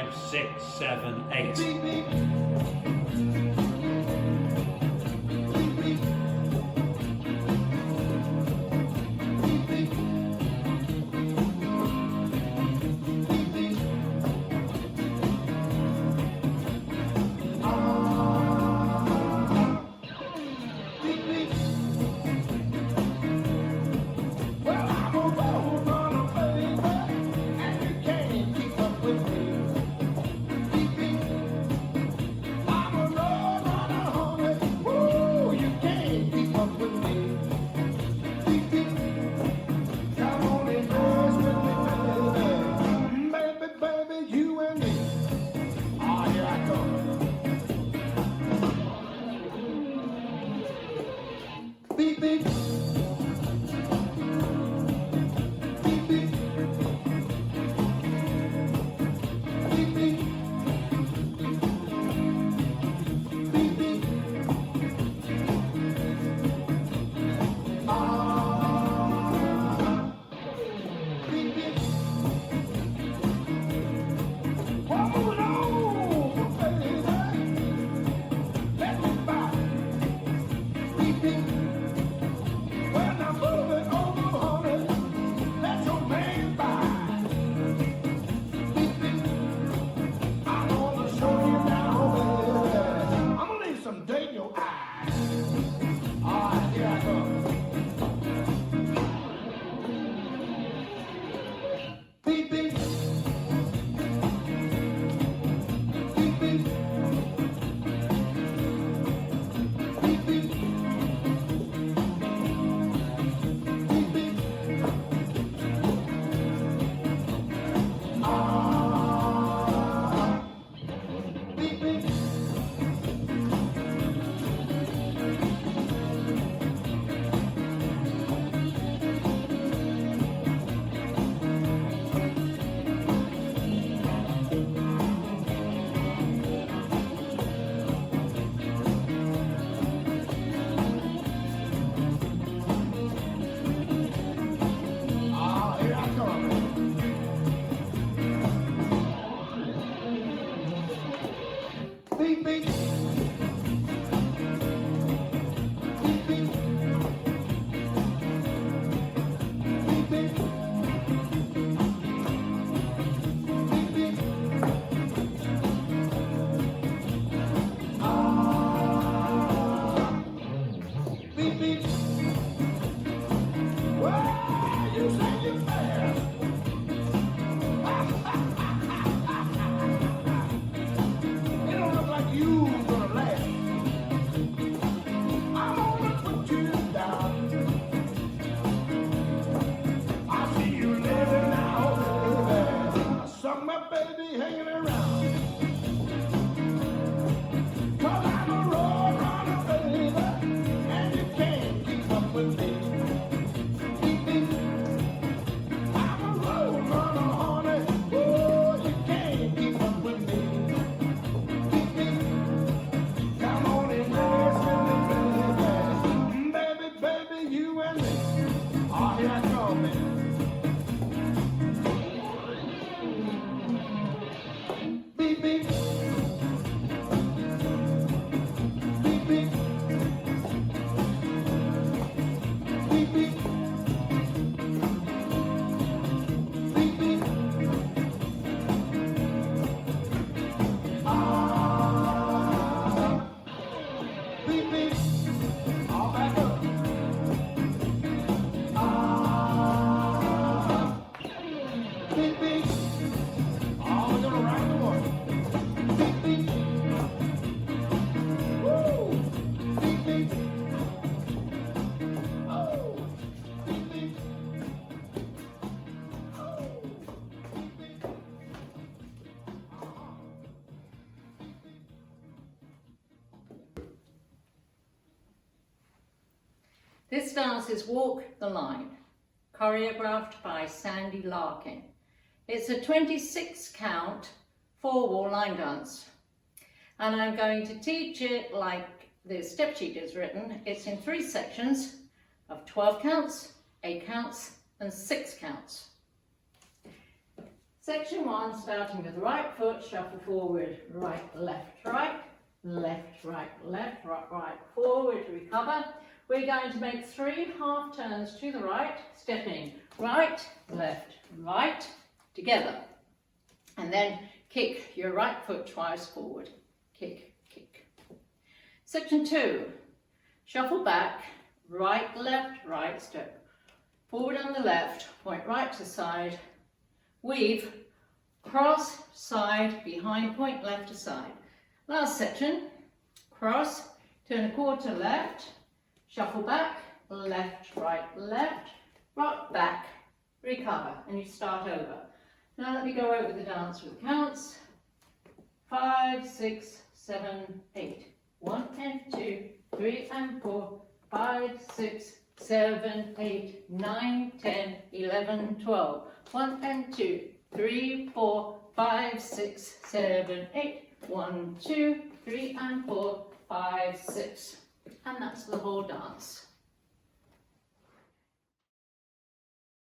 5, 6, 7, 8. Beep, beep. Beep, beep. Beep, beep. Beep, beep. Beep, beep. Beep, beep. Hold on, baby. Let me by. Beep, beep. When I'm moving over, honey, let your man by. Beep, beep. I'm gonna show you now, baby. I'm gonna leave some dirt in your eye. All right, here I go. Beep, beep. Beep, beep. Beep, beep. Beep, beep. Beep, beep. Here I come. Beep, beep. Beep, beep. Beep, beep. Beep, beep. Beep, beep. Well, you say you're fast. It don't look like you gonna last. I'm gonna put you down. I see you living now, baby. I saw my baby hanging around. 'Cause I'm a road runner, baby, and you can't keep up with me. Beep, beep. I'm a road runner, honey. Ooh, you can't keep up with me. Beep, beep. Come on and dance with me, baby. Baby, baby, you and me. Oh, here I come, man. Beep, beep. Beep, beep. Beep, beep. Beep, beep. Beep, beep. All back up. Beep, beep. Oh, we're gonna rock the one. Beep, beep. Woo! Beep, beep. Oh! Beep, beep. Oh! Beep, beep. This dance is Walk the Line, choreographed by Sandy Larkin. It's a 26 count 4-wall line dance. And I'm going to teach it like the step sheet is written. It's in 3 sections of 12 counts, 8 counts, and 6 counts. Section 1, starting with the right foot, shuffle forward, right, left, right, left, right, left, right, right, forward, recover. We're going to make 3 half turns to the right, stepping right, left, right, together. And then kick your right foot twice forward. Kick, kick. Section 2, shuffle back, right, left, right, step forward on the left, point right to side, weave, cross, side, behind, point left to side. Last section, cross, turn a quarter left, shuffle back, left, right, left, rock back, recover, and you start over. Now let me go over the dance with counts. 5, 6, 7, 8. 1 and 2, 3 and 4, 5, 6, 7, 8, 9, 10, 11, 12. 1 and 2, 3, 4, 5, 6, 7, 8. 1, 2, 3 and 4, 5, 6. And that's the whole dance.